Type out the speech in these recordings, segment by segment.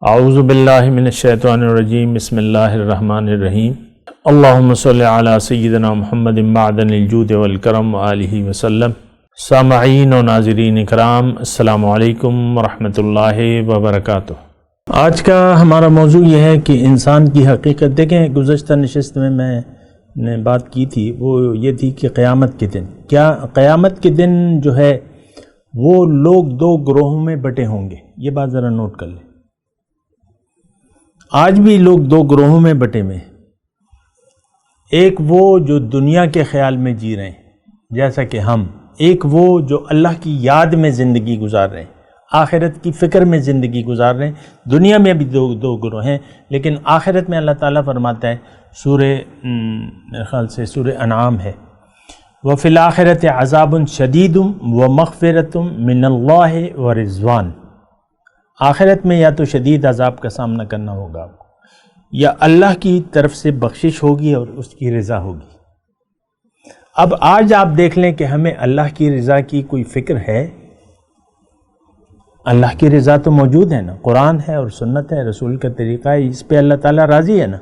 اعوذ باللہ من الشیطان الرجیم بسم اللہ الرحمن الرحیم اللہم صلی علی سیدنا محمد معدن الجود والکرم وآلہ وسلم۔ سامعین و ناظرین اکرام، السلام علیکم ورحمۃ اللہ وبرکاتہ۔ آج کا ہمارا موضوع یہ ہے کہ انسان کی حقیقت۔ دیکھیں، گزشتہ نشست میں نے بات کی تھی، وہ یہ تھی کہ قیامت کے دن قیامت کے دن جو ہے وہ لوگ دو گروہوں میں بٹے ہوں گے۔ یہ بات ذرا نوٹ کر لیں۔ آج بھی لوگ دو گروہوں میں بٹے ہوئے ہیں۔ ایک وہ جو دنیا کے خیال میں جی رہے ہیں جیسا کہ ہم، ایک وہ جو اللہ کی یاد میں زندگی گزار رہے ہیں، آخرت کی فکر میں زندگی گزار رہے ہیں۔ دنیا میں بھی دو گروہ ہیں، لیکن آخرت میں اللہ تعالیٰ فرماتا ہے، میرے خیال سے سورہ انعام ہے، وَفِي الْآخِرَةِ عَذَابٌ شَدِيدٌ وَمَغْفِرَةٌ مِّنَ اللَّهِ وَرِضْوَانٌ۔ آخرت میں یا تو شدید عذاب کا سامنا کرنا ہوگا آپ کو، یا اللہ کی طرف سے بخشش ہوگی اور اس کی رضا ہوگی۔ اب آج آپ دیکھ لیں کہ ہمیں اللہ کی رضا کی کوئی فکر ہے؟ اللہ کی رضا تو موجود ہے نا، قرآن ہے اور سنت ہے، رسول کا طریقہ ہے، اس پہ اللہ تعالیٰ راضی ہے نا۔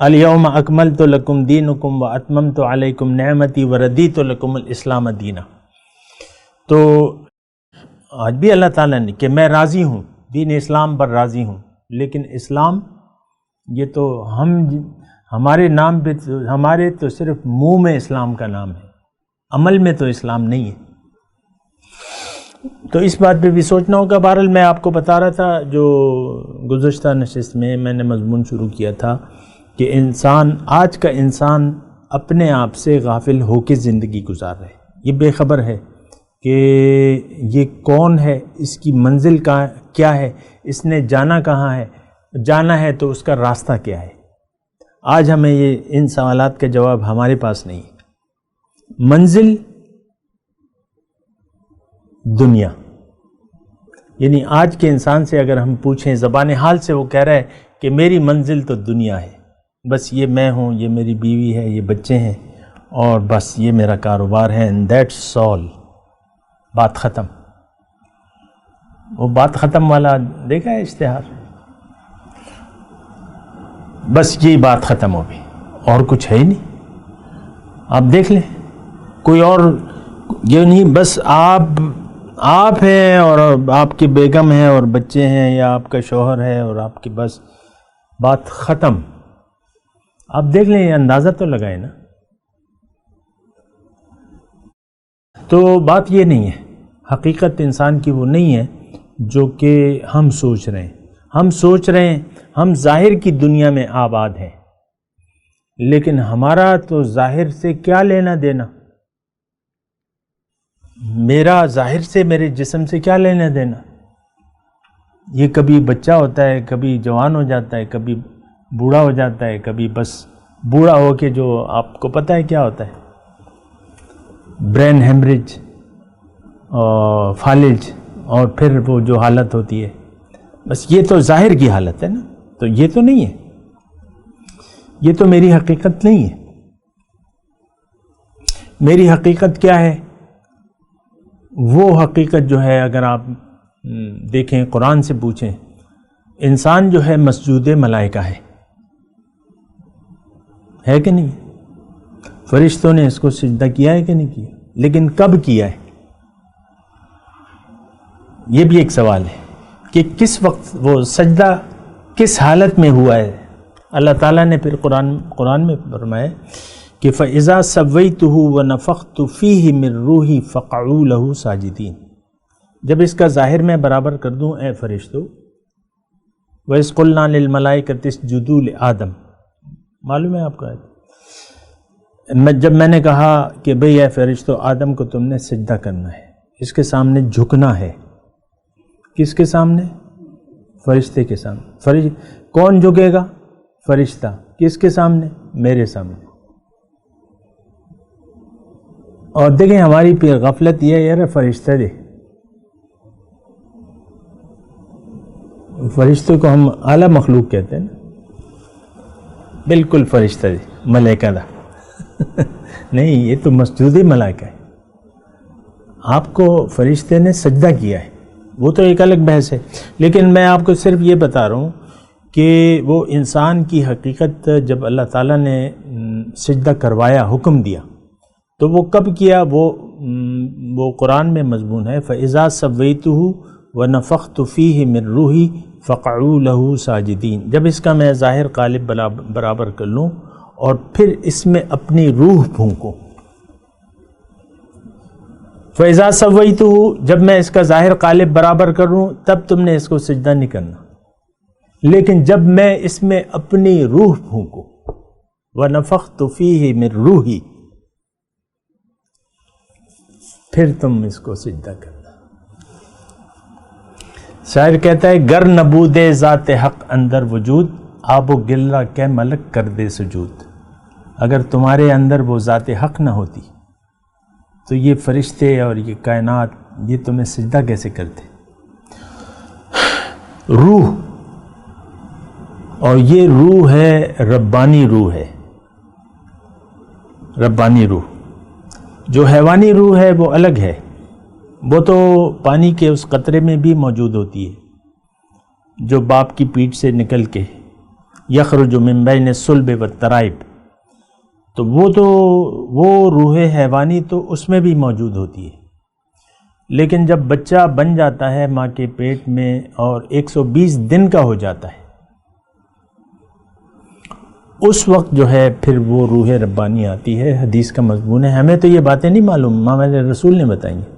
الیوم اکملت لکم دینکم واتممت علیکم نعمتی وردیت لکم الاسلام دینا۔ تو آج بھی اللہ تعالیٰ نے کہ میں راضی ہوں، دین اسلام پر راضی ہوں، لیکن اسلام یہ تو ہمارے نام پہ، ہمارے تو صرف منہ میں اسلام کا نام ہے، عمل میں تو اسلام نہیں ہے۔ تو اس بات پہ بھی سوچنا ہوگا۔ بہرحال میں آپ کو بتا رہا تھا، جو گزشتہ نشست میں نے مضمون شروع کیا تھا کہ آج کا انسان اپنے آپ سے غافل ہو کے زندگی گزار رہا ہے۔ یہ بے خبر ہے کہ یہ کون ہے، اس کی منزل کیا ہے، اس نے جانا کہاں ہے، جانا ہے تو اس کا راستہ کیا ہے۔ آج ہمیں ان سوالات کا جواب ہمارے پاس نہیں ہے۔ منزل دنیا، یعنی آج کے انسان سے اگر ہم پوچھیں زبان حال سے، وہ کہہ رہا ہے کہ میری منزل تو دنیا ہے، بس یہ میں ہوں، یہ میری بیوی ہے، یہ بچے ہیں، اور بس یہ میرا کاروبار ہے، and that's all۔ بات ختم۔ وہ بات ختم والا دیکھا ہے اشتہار؟ بس یہی بات ختم ہو گئی، اور کچھ ہے ہی نہیں۔ آپ دیکھ لیں، کوئی اور یہ نہیں، بس آپ ہیں اور آپ کی بیگم ہے اور بچے ہیں، یا آپ کا شوہر ہے اور آپ کی، بس بات ختم۔ آپ دیکھ لیں، یہ اندازہ تو لگائے نا۔ تو بات یہ نہیں ہے، حقیقت انسان کی وہ نہیں ہے جو کہ ہم سوچ رہے ہیں۔ ہم سوچ رہے ہیں ہم ظاہر کی دنیا میں آباد ہیں، لیکن ہمارا تو ظاہر سے کیا لینا دینا؟ میرا ظاہر سے، میرے جسم سے کیا لینا دینا؟ یہ کبھی بچہ ہوتا ہے، کبھی جوان ہو جاتا ہے، کبھی بوڑھا ہو جاتا ہے، کبھی بس بوڑھا ہو کے جو آپ کو پتہ ہے کیا ہوتا ہے، برین ہیمریج اور فالج، اور پھر وہ جو حالت ہوتی ہے، بس یہ تو ظاہر کی حالت ہے نا۔ تو یہ تو نہیں ہے، یہ تو میری حقیقت نہیں ہے۔ میری حقیقت کیا ہے؟ وہ حقیقت جو ہے، اگر آپ دیکھیں، قرآن سے پوچھیں، انسان جو ہے مسجود ملائکہ ہے کہ نہیں؟ فرشتوں نے اس کو سجدہ کیا ہے کہ نہیں کیا؟ لیکن کب کیا ہے؟ یہ بھی ایک سوال ہے کہ کس وقت وہ سجدہ کس حالت میں ہوا ہے۔ اللہ تعالیٰ نے پھر قرآن میں فرمایا کہ فَإِذَا سَوَّيْتُهُ وَنَفَخْتُ فِيهِ مِن رُوحِي فَقَعُوا لَهُ سَاجِدِينَ۔ جب اس کا ظاہر میں برابر کر دوں اے فرشتو، وَإِذْ قُلْنَا لِلْمَلَائِكَةِ اسْجُدُوا لِآدَمَ، معلوم ہے آپ کو؟ جب میں نے کہا کہ بھئی اے فرشتو، آدم کو تم نے سجدہ کرنا ہے، اس کے سامنے جھکنا ہے۔ کس کے سامنے؟ فرشتے کے سامنے۔ کون جھکے گا؟ فرشتہ۔ کس کے سامنے؟ میرے سامنے۔ اور دیکھیں، ہماری غفلت یہ ہے، یار فرشتہ دے، فرشتوں کو ہم اعلیٰ مخلوق کہتے ہیں نا، بالکل فرشتہ دے، ملائکہ دا نہیں، یہ تو مسجود ملائکہ ہے۔ آپ کو فرشتے نے سجدہ کیا ہے، وہ تو ایک الگ بحث ہے، لیکن میں آپ کو صرف یہ بتا رہا ہوں کہ وہ انسان کی حقیقت جب اللہ تعالیٰ نے سجدہ کروایا، حکم دیا، تو وہ کب کیا؟ وہ قرآن میں مضمون ہے، فَإِذَا سَوَّيْتُهُ وَنَفَخْتُ فِيهِ مِن رُوحِي فَقَعُوا لَهُ سَاجِدِينَ۔ جب اس کا میں ظاہر قالب برابر کر لوں اور پھر اس میں اپنی روح پھونکوں، فَإِذَا سَوَّيْتُهُ، جب میں اس کا ظاہر قالب برابر کروں تب تم نے اس کو سجدہ نہیں کرنا، لیکن جب میں اس میں اپنی روح پھونکوں، وَنَفَخْتُ فِيهِ مِن رُوحِي، پھر تم اس کو سجدہ کرنا۔ شاعر کہتا ہے، گر نبود ذات حق اندر وجود، آب و گلہ کے ملک کر دے سجود۔ اگر تمہارے اندر وہ ذات حق نہ ہوتی تو یہ فرشتے اور یہ کائنات یہ تمہیں سجدہ کیسے کرتے؟ روح، اور یہ روح ہے ربانی روح ہے، ربانی روح۔ جو حیوانی روح ہے وہ الگ ہے، وہ تو پانی کے اس قطرے میں بھی موجود ہوتی ہے جو باپ کی پیٹھ سے نکل کے یخرج من بین الصلب والترائب، تو وہ روح حیوانی تو اس میں بھی موجود ہوتی ہے، لیکن جب بچہ بن جاتا ہے ماں کے پیٹ میں اور 120 دن کا ہو جاتا ہے، اس وقت جو ہے پھر وہ روح ربانی آتی ہے۔ حدیث کا مضمون ہے، ہمیں تو یہ باتیں نہیں معلوم، ہمارے رسول نے بتائیں گے۔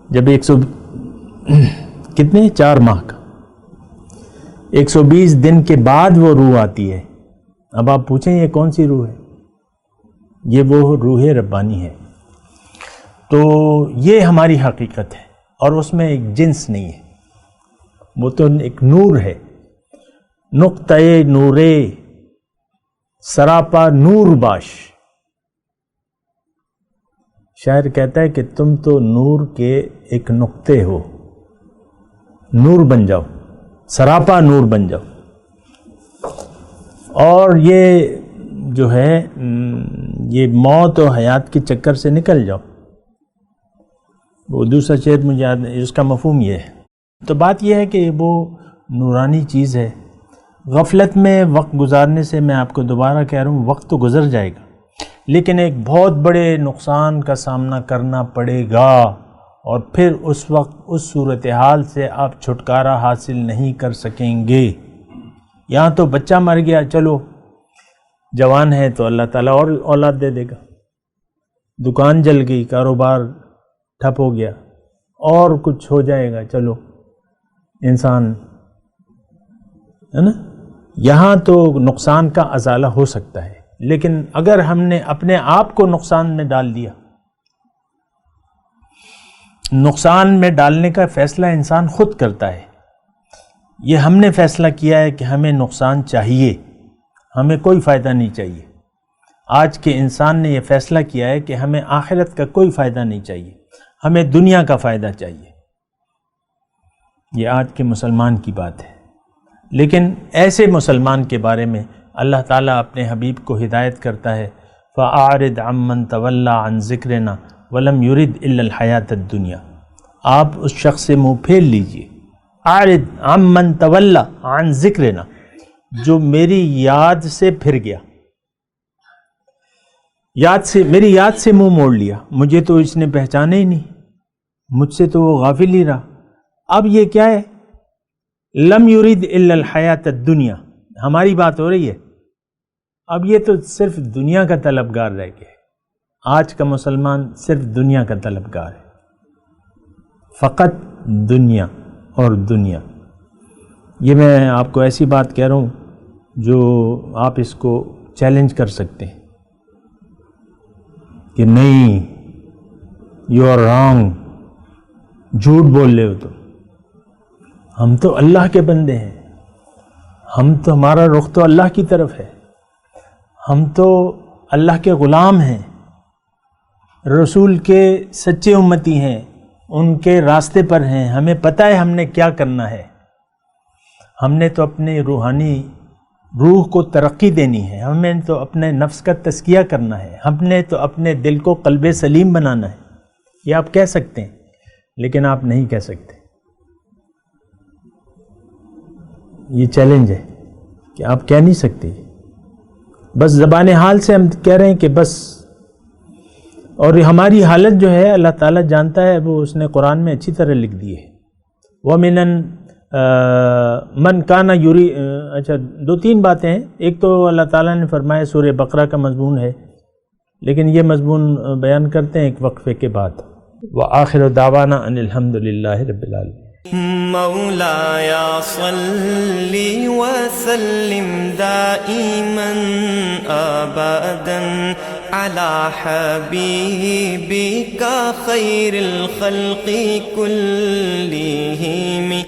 جب 4 ماہ کا 120 دن کے بعد وہ روح آتی ہے، اب آپ پوچھیں یہ کون سی روح ہے؟ یہ وہ روح ربانی ہے۔ تو یہ ہماری حقیقت ہے، اور اس میں ایک جنس نہیں ہے، وہ تو ایک نور ہے، نقطۂ نورے سراپا نور باش۔ شاعر کہتا ہے کہ تم تو نور کے ایک نقطے ہو، نور بن جاؤ، سراپا نور بن جاؤ۔ اور یہ جو ہے یہ موت و حیات کے چکر سے نکل جاؤ۔ وہ دوسرا شعر مجھے یاد ہے، اس کا مفہوم یہ ہے۔ تو بات یہ ہے کہ وہ نورانی چیز ہے۔ غفلت میں وقت گزارنے سے، میں آپ کو دوبارہ کہہ رہا ہوں، وقت تو گزر جائے گا، لیکن ایک بہت بڑے نقصان کا سامنا کرنا پڑے گا، اور پھر اس وقت اس صورتحال سے آپ چھٹکارا حاصل نہیں کر سکیں گے۔ یہاں تو بچہ مر گیا، چلو جوان ہے تو اللہ تعالیٰ اور اولاد دے دے گا، دکان جل گئی، کاروبار ٹھپ ہو گیا، اور کچھ ہو جائے گا، چلو انسان ہے نا۔ یہاں تو نقصان کا ازالہ ہو سکتا ہے، لیکن اگر ہم نے اپنے آپ کو نقصان میں ڈال دیا، نقصان میں ڈالنے کا فیصلہ انسان خود کرتا ہے۔ یہ ہم نے فیصلہ کیا ہے کہ ہمیں نقصان چاہیے، ہمیں کوئی فائدہ نہیں چاہیے۔ آج کے انسان نے یہ فیصلہ کیا ہے کہ ہمیں آخرت کا کوئی فائدہ نہیں چاہیے، ہمیں دنیا کا فائدہ چاہیے۔ یہ آج کے مسلمان کی بات ہے، لیکن ایسے مسلمان کے بارے میں اللہ تعالیٰ اپنے حبیب کو ہدایت کرتا ہے، فَأَعْرِضْ عَمَّنْ تَوَلَّى عَنْ ذِكْرِنَا وَلَمْ يُرِدْ إِلَّا الْحَيَاةَ الدُّنْيَا۔ آپ اس شخص سے منہ پھیر لیجئے، اعرض عمن تولى عن ذکرنا، جو میری یاد سے پھر گیا، میری یاد سے منہ موڑ لیا، مجھے تو اس نے پہچانا ہی نہیں، مجھ سے تو وہ غافل ہی رہا۔ اب یہ کیا ہے؟ لم یرید الا الحیات الدنیا، ہماری بات ہو رہی ہے۔ اب یہ تو صرف دنیا کا طلبگار رہ گیا ہے۔ آج کا مسلمان صرف دنیا کا طلبگار ہے، فقط دنیا اور دنیا۔ یہ میں آپ کو ایسی بات کہہ رہا ہوں جو آپ اس کو چیلنج کر سکتے ہیں کہ نہیں، یو آر رانگ، جھوٹ بول رہے ہو تم، ہم تو اللہ کے بندے ہیں، ہمارا رخ تو اللہ کی طرف ہے، ہم تو اللہ کے غلام ہیں، رسول کے سچے امتی ہیں، ان کے راستے پر ہیں، ہمیں پتہ ہے ہم نے کیا کرنا ہے، ہم نے تو اپنے روحانی روح کو ترقی دینی ہے، ہمیں تو اپنے نفس کا تزکیہ کرنا ہے، ہم نے تو اپنے دل کو قلب سلیم بنانا ہے۔ یہ آپ کہہ سکتے ہیں، لیکن آپ نہیں کہہ سکتے، یہ چیلنج ہے کہ آپ کہہ نہیں سکتے، بس زبان حال سے ہم کہہ رہے ہیں کہ بس، اور ہماری حالت جو ہے اللہ تعالیٰ جانتا ہے، وہ اس نے قرآن میں اچھی طرح لکھ دی ہے۔ وَمِنَن من کانا یوری، اچھا 2-3 باتیں ہیں۔ ایک تو اللہ تعالیٰ نے فرمایا سورہ بقرہ کا مضمون ہے، لیکن یہ مضمون بیان کرتے ہیں ایک وقفے کے بعد۔ وآخر دعوانا ان الحمد للہ رب العالمین۔ مولاي صل وسلم دائما ابدا على حبيبك خير الخلق كلهم